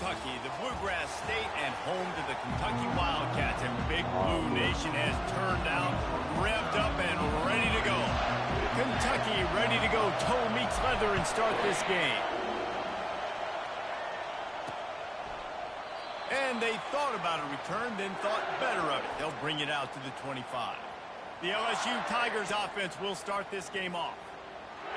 Kentucky, the Bluegrass State and home to the Kentucky Wildcats. And Big Blue Nation has turned out, revved up, and ready to go. Kentucky ready to go toe meets leather and start this game. And they thought about a return, then thought better of it. They'll bring it out to the 25. The LSU Tigers offense will start this game off.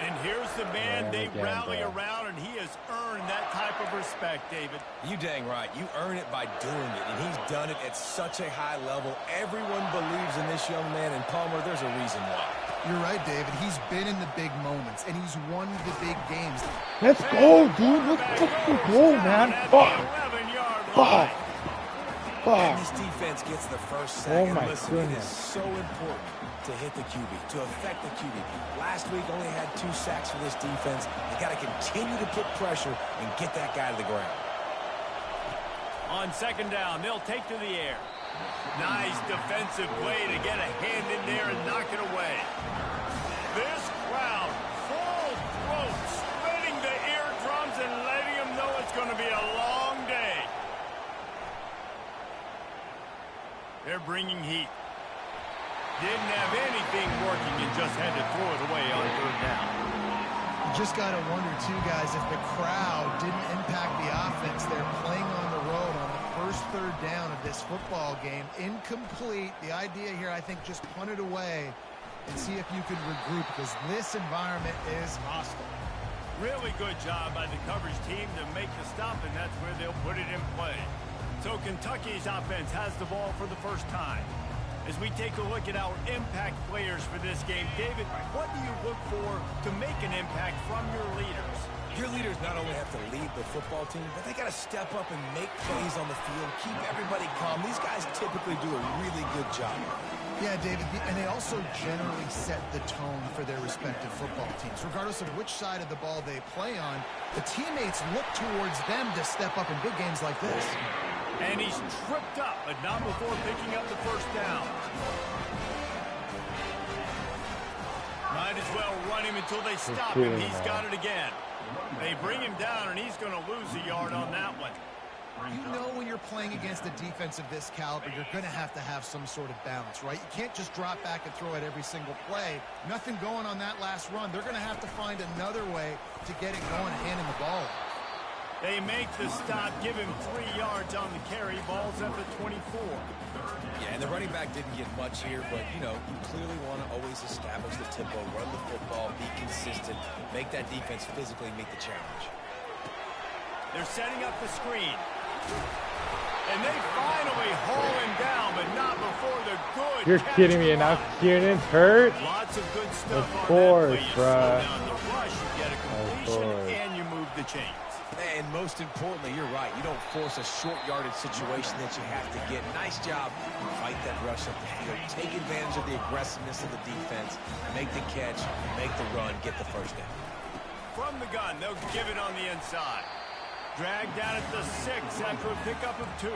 And here's the man they rally around, and he has earned that type of respect, David. You dang right. You earn it by doing it, and he's done it at such a high level. Everyone believes in this young man, and Palmer, there's a reason why. You're right, David. He's been in the big moments, and he's won the big games. Let's go, dude. Let's fucking go, man. Fuck. Fuck. And this defense gets the first sack. Oh, my Listen, goodness. it is so important to hit the QB, to affect the QB. Last week only had 2 sacks for this defense. They got to continue to put pressure and get that guy to the ground. On second down, they'll take to the air. Nice defensive play to get a hand in there and knock it away. This crowd, full throat, spreading the eardrums and letting them know it's going to be a long day. They're bringing heat. Didn't have anything working and just had to throw it away on third down. You just got to wonder, too, guys, if the crowd didn't impact the offense. They're playing on the road on the first third down of this football game. Incomplete. The idea here, I think, just punt it away and see if you can regroup, because this environment is hostile. Really good job by the coverage team to make the stop, and that's where they'll put it in play. So Kentucky's offense has the ball for the first time. As we take a look at our impact players for this game, David, what do you look for to make an impact from your leaders? Your leaders not only have to lead the football team, but they got to step up and make plays on the field, keep everybody calm. These guys typically do a really good job. Yeah, David, and they also generally set the tone for their respective football teams. Regardless of which side of the ball they play on, the teammates look towards them to step up in big games like this. And he's tripped up, but not before picking up the first down. Might as well run him until they stop him. He's got it again. They bring him down, and he's going to lose a yard on that one. You know when you're playing against a defense of this caliber, you're going to have some sort of balance, right? You can't just drop back and throw it every single play. Nothing going on that last run. They're going to have to find another way to get it going, handing the ball. They make the stop, give him 3 yards on the carry. Ball's up at 24. Yeah, and the running back didn't get much here, but, you know, you clearly want to always establish the tempo, run the football, be consistent, make that defense physically meet the challenge. They're setting up the screen. And they finally haul him down, but not before the good. You're kidding me, and now Kiernan's hurt? Lots of good stuff Of on course, that play. You slow down the rush, you get a completion, and you move the chains. And most importantly, you're right. You don't force a short yardage situation that you have to get. Nice job. Fight that rush up the field. Take advantage of the aggressiveness of the defense. Make the catch, make the run, get the first down. From the gun, they'll give it on the inside. Dragged down at the 6 after a pickup of 2.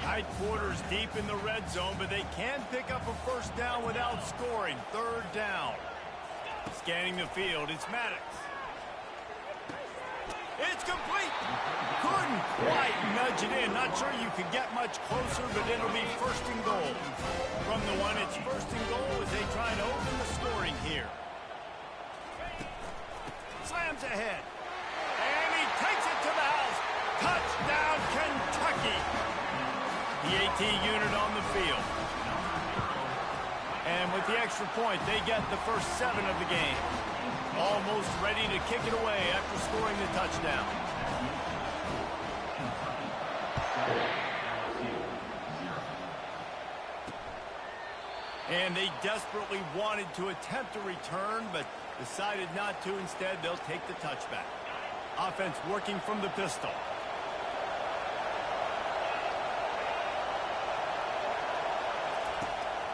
Tight quarters deep in the red zone, but they can pick up a first down without scoring. Third down. Scanning the field, it's Maddox. It's complete. Couldn't quite nudge it in. Not sure you could get much closer, but it'll be first and goal. From the 1, it's first and goal as they try to open the scoring here. Slams ahead. And he takes it to the house. Touchdown, Kentucky. The AT unit on the field. And with the extra point, they get the first 7 of the game. Almost ready to kick it away after scoring the touchdown. And they desperately wanted to attempt a return, but decided not to. Instead, they'll take the touchback. Offense working from the pistol.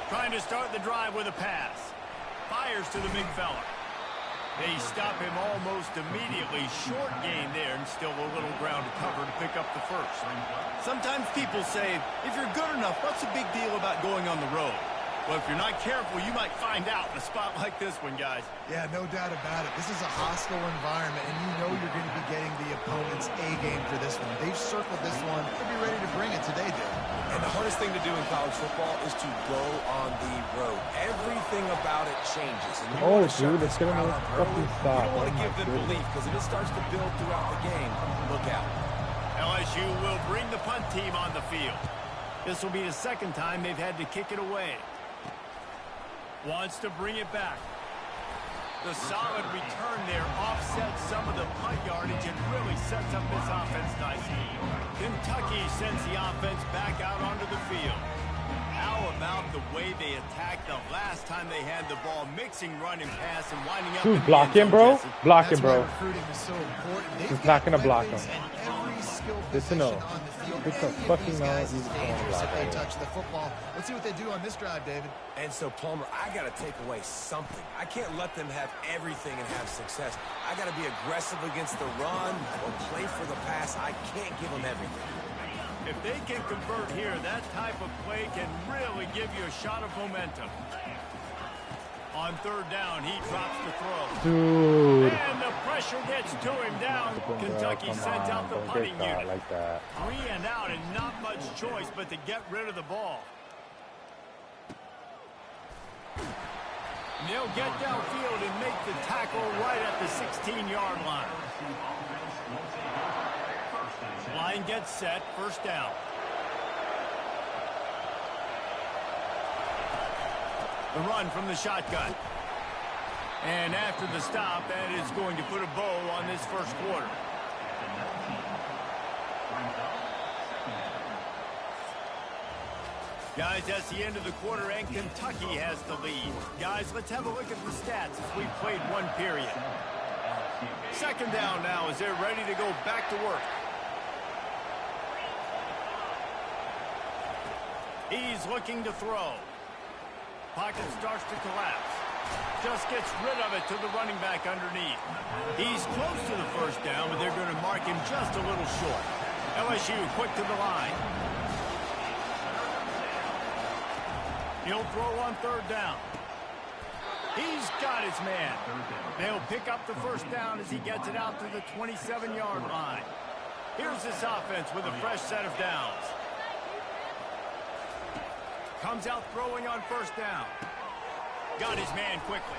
Trying to start the drive with a pass. Fires to the big fella. They stop him almost immediately. Short gain there, and still a little ground to cover to pick up the first. Sometimes people say, if you're good enough, what's the big deal about going on the road? Well, if you're not careful, you might find out in a spot like this one, guys. Yeah, no doubt about it. This is a hostile environment, and you know you're going to be getting the opponent's A-game for this one. They've circled this one. They'll be ready to bring it today, Dave. And the hardest thing to do in college football is to go on the road. Everything about it changes. And Oh, dude, it's going to fucking stop. You don't want to give them belief, because if it starts to build throughout the game, look out. LSU will bring the punt team on the field. This will be the second time they've had to kick it away. Wants to bring it back. The solid return there offsets some of the punt yardage and really sets up this offense nicely. Kentucky sends the offense back out onto the field. How about the way they attacked the last time they had the ball, mixing run and pass and winding up. Dude, block him, bro. Block him, bro. He's not going to block him. Good to know. Good to fucking know he's going to block if they that. touch the football. Let's see what they do on this drive, David. And so, Palmer, I got to take away something. I can't let them have everything and have success. I got to be aggressive against the run or play for the pass. I can't give them everything. If they can convert here, that type of play can really give you a shot of momentum. On third down, he drops the throw. Dude. And the pressure gets to him down. Kentucky sends out the punting unit. Like that. 3 and out and not much choice but to get rid of the ball. They'll get downfield and make the tackle right at the 16-yard line. Line gets set, first down. The run from the shotgun. And after the stop, that is going to put a bow on this first quarter. Guys, that's the end of the quarter, and Kentucky has the lead. Guys, let's have a look at the stats as we've played one period. Second down now as they're ready to go back to work. He's looking to throw. Pocket starts to collapse. Just gets rid of it to the running back underneath. He's close to the first down, but they're going to mark him just a little short. LSU quick to the line. He'll throw on third down. He's got his man. They'll pick up the first down as he gets it out to the 27-yard line. Here's this offense with a fresh set of downs. Comes out throwing on first down. Got his man quickly.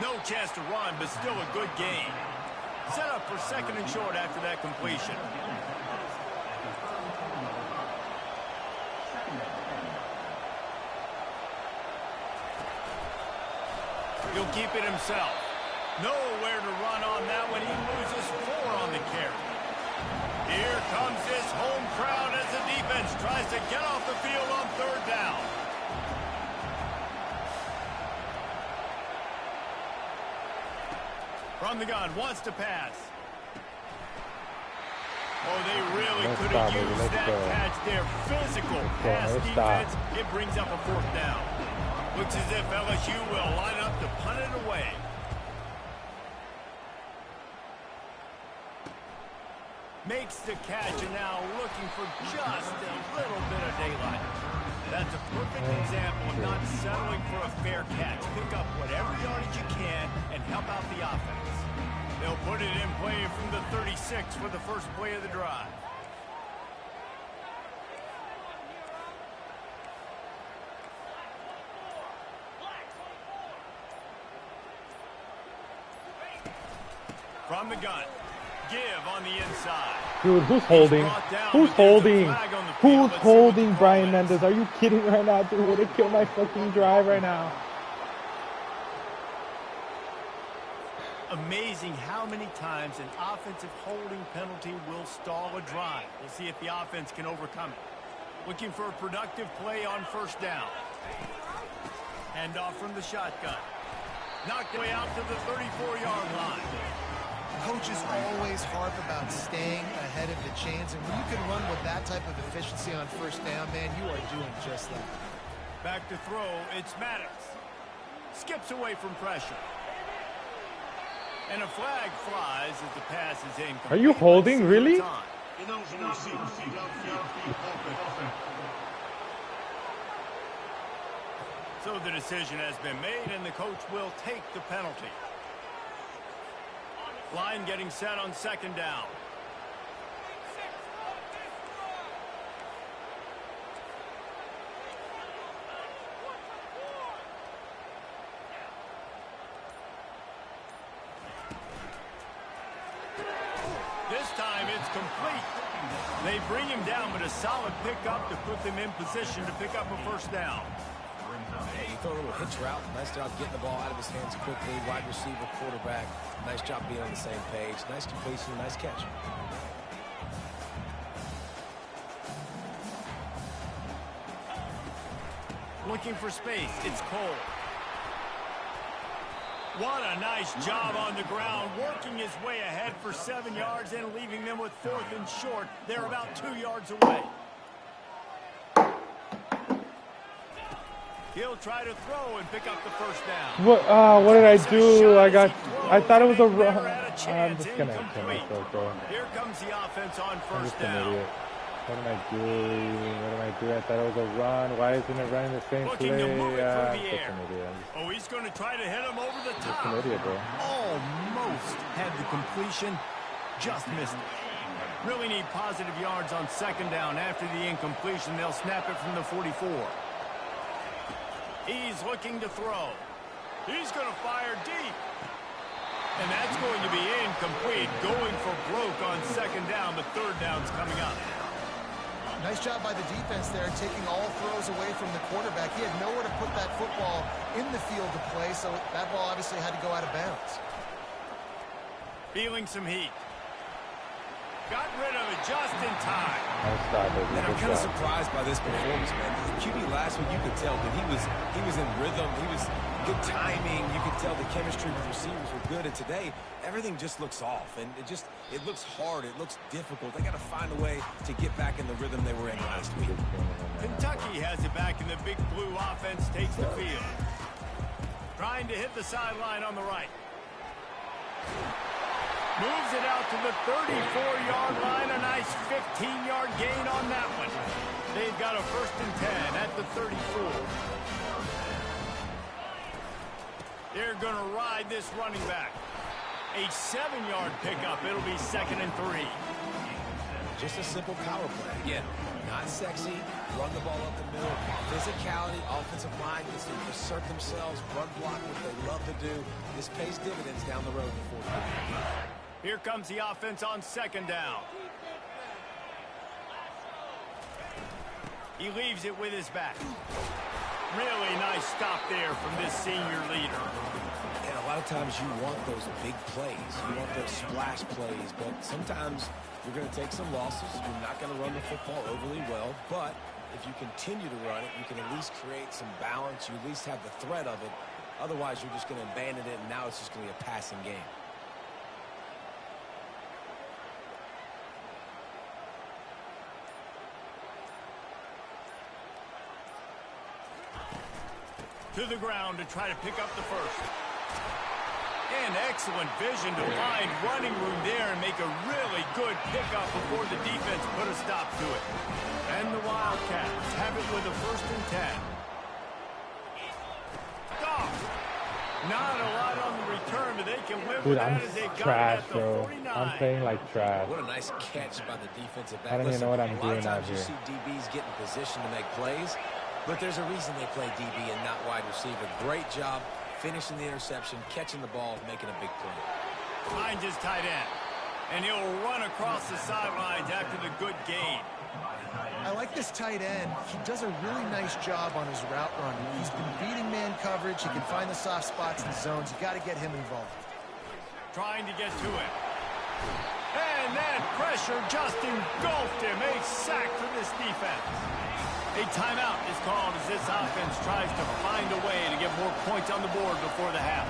No chance to run, but still a good gain. Set up for second and short after that completion. He'll keep it himself. Nowhere to run on that one. He loses 4 on the carry. Here comes this home crowd as the defense tries to get off the field on third down. From the gun, wants to pass. Oh, they really could have used that catch there. Physical pass defense. It brings up a fourth down. Looks as if LSU will line up to punt it away. Makes the catch and now looking for just a little bit of daylight. That's a perfect example of not settling for a fair catch. Pick up whatever yardage you can and help out the offense. They'll put it in play from the 36 for the first play of the drive. From the gun. Give on the inside. Dude, who's holding? Who's holding? Who's holding Brian Mendez? Are you kidding right now, dude? Would it kill my fucking drive right now? Amazing how many times an offensive holding penalty will stall a drive. We'll see if the offense can overcome it. Looking for a productive play on first down. Hand off from the shotgun. Knocked way out to the 34-yard line. Coaches always harp about staying ahead of the chains, and when you can run with that type of efficiency on first down, man, you are doing just that. Back to throw, it's Maddox. Skips away from pressure. And a flag flies as the pass is incomplete. Are you holding, really? So the decision has been made, and the coach will take the penalty. Line getting set on second down. This time it's complete. They bring him down, but a solid pickup to put them in position to pick up a first down. Hey, you throw a little hitch route. Nice job getting the ball out of his hands quickly. Wide receiver, quarterback. Nice job being on the same page. Nice completion, nice catch. Looking for space. It's Cole. What a nice job on the ground, working his way ahead for 7 yards and leaving them with 4th and short. They're about 2 yards away. He'll try to throw and pick up the first down. What did I do? I thought it was a run. I'm just gonna kill myself, bro. Here comes the offense on I'm first just an down. idiot. What am I doing? What am I doing? I thought it was a run. Why isn't it running the same Looking play? to move it I'm through the just air. an idiot. Oh, he's going to try to hit him over the I'm top. just an idiot, bro. Almost had the completion, just missed it. Really need positive yards on second down. After the incompletion, they'll snap it from the 44. He's looking to throw. He's going to fire deep. And that's going to be incomplete. Going for broke on second down. The third down's coming up. Nice job by the defense there, taking all throws away from the quarterback. He had nowhere to put that football in the field to play, so that ball obviously had to go out of bounds. Feeling some heat. Got rid of it just in time. Nice stop, baby. And I'm Good kind of job. surprised by this performance, man. The QB last week, you could tell that he was in rhythm. He was good timing. You could tell the chemistry with receivers were good. And today, everything just looks off. And it looks hard. It looks difficult. They got to find a way to get back in the rhythm they were in last week. Kentucky has it back, and the big blue offense takes the field. Trying to hit the sideline on the right. Moves it out to the 34-yard line. A nice 15-yard gain on that one. They've got a 1st and 10 at the 34. They're going to ride this running back. A 7-yard pickup. It'll be 2nd and 3. Just a simple power play. Again, not sexy. Run the ball up the middle. Physicality, offensive line gets to assert themselves, run block, what they love to do. This pays dividends down the road in the 4th quarter. Here comes the offense on second down. He leaves it with his back. Really nice stop there from this senior leader. And a lot of times you want those big plays. You want those splash plays. But sometimes you're going to take some losses. You're not going to run the football overly well. But if you continue to run it, you can at least create some balance. You at least have the threat of it. Otherwise, you're just going to abandon it, and now it's just going to be a passing game. To the ground to try to pick up the first. And excellent vision to find running room there and make a really good pickup before the defense put a stop to it. And the Wildcats have it with a 1st and 10. Oh, not a lot on the return, but they can live with Dude, that I'm as they got trash, it at the bro. 49. I'm playing like trash. What a nice catch by the defensive back. I don't even know what I'm doing A lot of out times you here. see DBs get in position to make plays, but there's a reason they play DB and not wide receiver. Great job finishing the interception, catching the ball, making a big play. Finds his tight end. And he'll run across the sidelines after the good gain. I like this tight end. He does a really nice job on his route running. He's been beating man coverage. He can find the soft spots in zones. You got to get him involved. Trying to get to it. And that pressure just engulfed him. A sack for this defense. A timeout is called as this offense tries to find a way to get more points on the board before the half.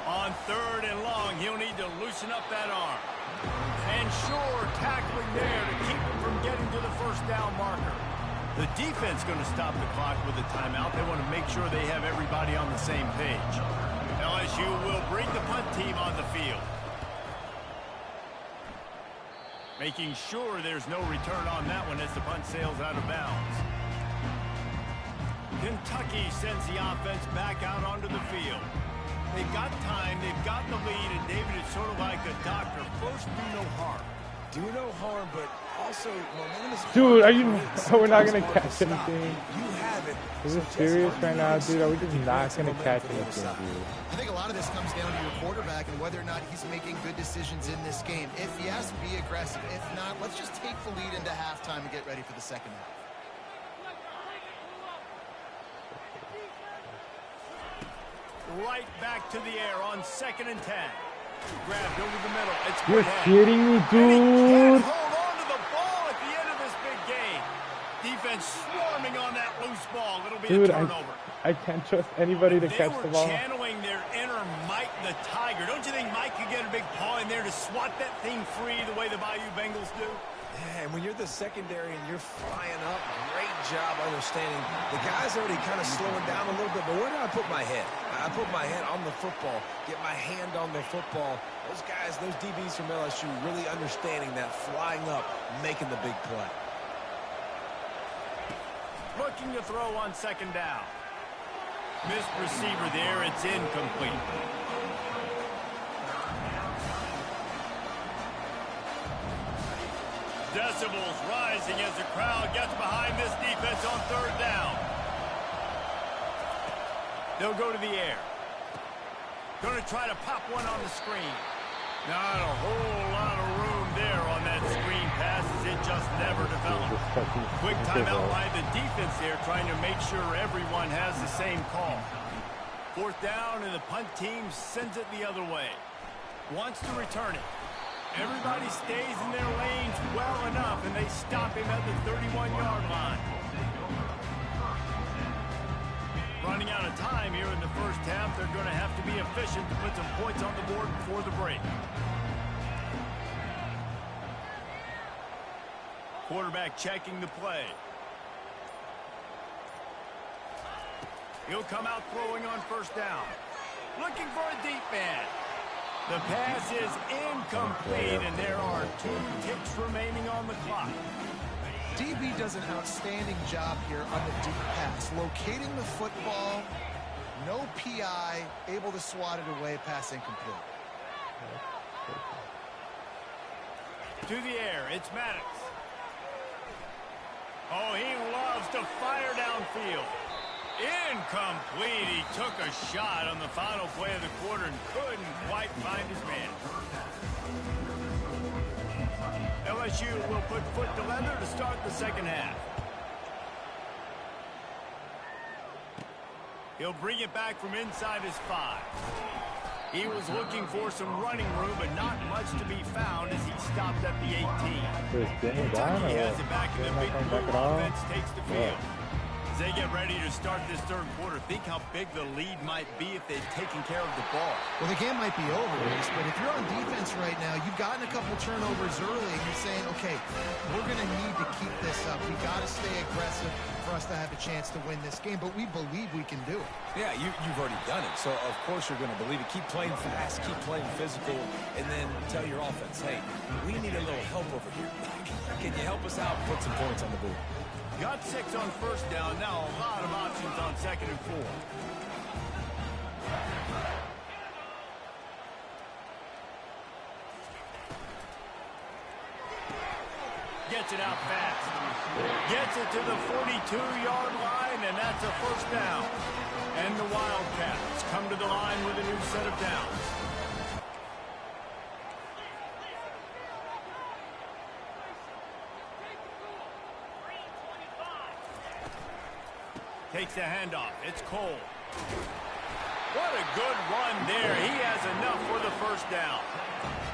On 3rd and long, he'll need to loosen up that arm. And sure, tackling there to keep him from getting to the 1st down marker. The defense going to stop the clock with a timeout. They want to make sure they have everybody on the same page. LSU will bring the punt team on the field. Making sure there's no return on that one as the punt sails out of bounds. Kentucky sends the offense back out onto the field. They've got time, they've got the lead, and David, it's sort of like a doctor. First, do no harm. Do no harm, but also momentum is... Dude, are you... We're not going to catch anything. You have it. Is this serious right now, dude? Are we just not going to catch anything, dude? I think a lot of this comes down to your quarterback and whether or not he's making good decisions in this game. If yes, be aggressive. If not, let's just take the lead into halftime and get ready for the second half. Right back to the air on 2nd and 10. Grabbed over the middle. It's You're ahead. kidding me, dude. And he can't hold on to the ball at the end of this big game. Defense swarming on that loose ball. It'll be Dude, a turnover. I can't trust anybody to catch the ball. They were channeling their inner Mike the Tiger. Don't you think Mike could get a big paw in there to swat that thing free the way the Bayou Bengals do? Yeah, and when you're the secondary and you're flying up, great job understanding. The guy's already kind of slowing down a little bit, but where do I put my head? I put my head on the football, get my hand on the football. Those guys, those DBs from LSU really understanding that, flying up, making the big play. Looking to throw on 2nd down. Missed receiver there. It's incomplete. Decibels rising as the crowd gets behind this defense on 3rd down. They'll go to the air. Going to try to pop one on the screen. Not a whole lot of room there on that screen pass as it just never developed. Quick timeout by the defense there, trying to make sure everyone has the same call. 4th down, and the punt team sends it the other way. Wants to return it. Everybody stays in their lanes well enough, and they stop him at the 31-yard line. Running out of time here in the first half. They're going to have to be efficient to put some points on the board before the break. Quarterback checking the play. He'll come out throwing on 1st down. Looking for a deep man. The pass is incomplete, and there are 2 ticks remaining on the clock. DB does an outstanding job here on the deep pass. Locating the football, no PI, able to swat it away, pass incomplete. To the air, it's Maddox. Oh, he loves to fire downfield. Incomplete. He took a shot on the final play of the quarter and couldn't quite find his man. LSU will put foot to leather to start the second half. He'll bring it back from inside his 5. He was looking for some running room, but not much to be found as he stopped at the 18. Kentucky has it back in the big blue. Offense takes the field. As they get ready to start this 3rd quarter, think how big the lead might be if they've taken care of the ball. Well, the game might be over, Reese, but if you're on defense right now, you've gotten a couple turnovers early, and you're saying, okay, we're going to need to keep this up. We got to stay aggressive for us to have a chance to win this game, but we believe we can do it. Yeah, you've already done it, so of course you're going to believe it. Keep playing fast, keep playing physical, and then tell your offense, hey, we need a little help over here. Can you help us out and put some points on the board? Got 6 on 1st down. Now a lot of options on 2nd and 4. Gets it out fast. Gets it to the 42-yard line, and that's a 1st down. And the Wildcats come to the line with a new set of downs. Takes the handoff. It's Cole. What a good run there. He has enough for the 1st down.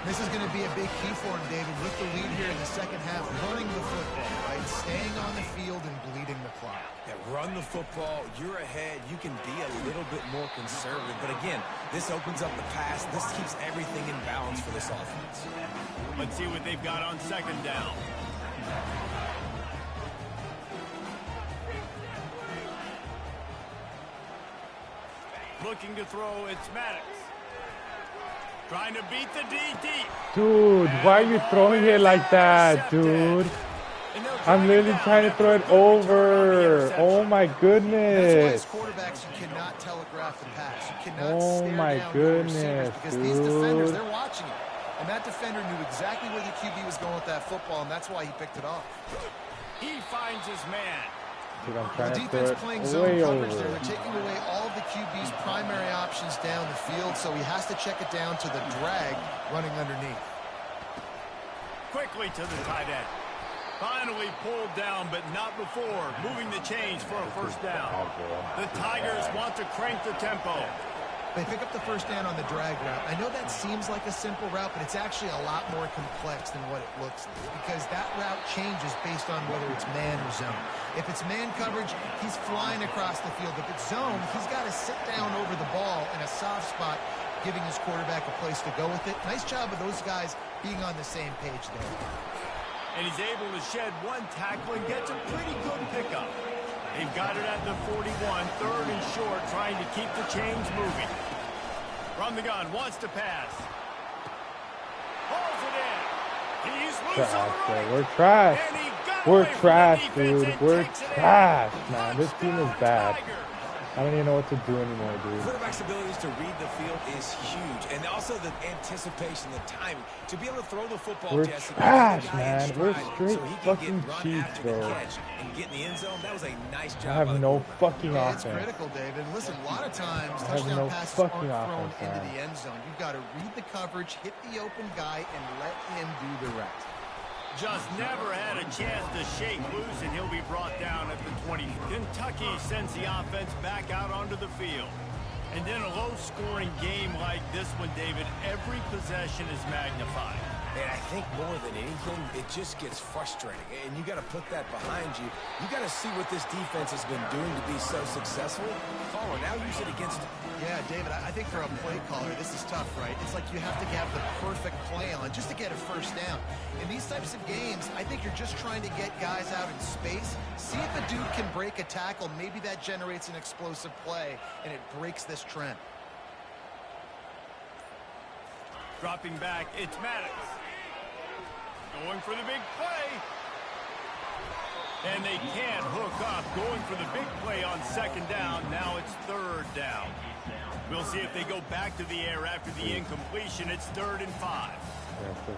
This is going to be a big key for him, David, with the lead here in the second half, running the football, right? Staying on the field and bleeding the clock. Yeah, run the football. You're ahead. You can be a little bit more conservative. But again, this opens up the pass. This keeps everything in balance for this offense. Let's see what they've got on 2nd down. Looking to throw, it's Maddox. Trying to beat the D deep. Dude, why are you throwing it like that, dude? And they'll I'm literally trying to throw it over. Oh my goodness. That's why as quarterbacks you cannot telegraph the pass. You cannot Oh stare my down your receivers goodness, because these defenders, dude. they're watching it. And that defender knew exactly where the QB was going with that football, and that's why he picked it off. He finds his man. Dude, I'm trying The to throw defense it playing zone way coverage over. there. They're taking away all of the QB's primary options down the field, so he has to check it down to the drag running underneath. Quickly to the tight end. Finally pulled down, but not before moving the chains for a first down. The Tigers want to crank the tempo. They pick up the first down on the drag route. I know that seems like a simple route, but it's actually a lot more complex than what it looks like because that route changes based on whether it's man or zone. If it's man coverage, he's flying across the field. If it's zone, he's got to sit down over the ball in a soft spot, giving his quarterback a place to go with it. Nice job of those guys being on the same page there. And he's able to shed one tackle and gets a pretty good pickup. They've got it at the 41, third and short, trying to keep the chains moving. From the gun, wants to pass. Holds it in. He's loose on the right. We're trash. And he got We're away from the trash, defense dude. and We're takes it in. trash, man. This team is Touchdown, bad. Tigers. I don't even know what to do anymore, dude. Quarterback's abilities to read the field is huge, and also the anticipation, the timing to be able to throw the football. We're Jesse, trash, the guy in man. stride We're so straight he can fucking get run cheats, after the bro. catch and get in the end zone. That was a nice job. I have by the no quarterback. fucking Yeah, it's offense. critical, David. Listen, a lot of times I have touchdown no passes fucking aren't thrown offense, into man. the end zone. You've got to read the coverage, hit the open guy, and let him do the rest. Just never had a chance to shake loose, and he'll be brought down at the 20. Kentucky sends the offense back out onto the field. And in a low-scoring game like this one, David, every possession is magnified. And I think more than anything, it just gets frustrating. And you got to put that behind you. You got to see what this defense has been doing to be so successful. Caller, now use it against them. Yeah, David, I think for a play caller, this is tough, right? It's like you have to have the perfect play on just to get a first down. In these types of games, I think you're just trying to get guys out in space. See if a dude can break a tackle. Maybe that generates an explosive play, and it breaks this trend. Dropping back, it's Maddox. Going for the big play. And they can't hook up. Going for the big play on second down. Now it's third down. We'll see if they go back to the air after the incompletion. It's 3rd and 5. Yeah,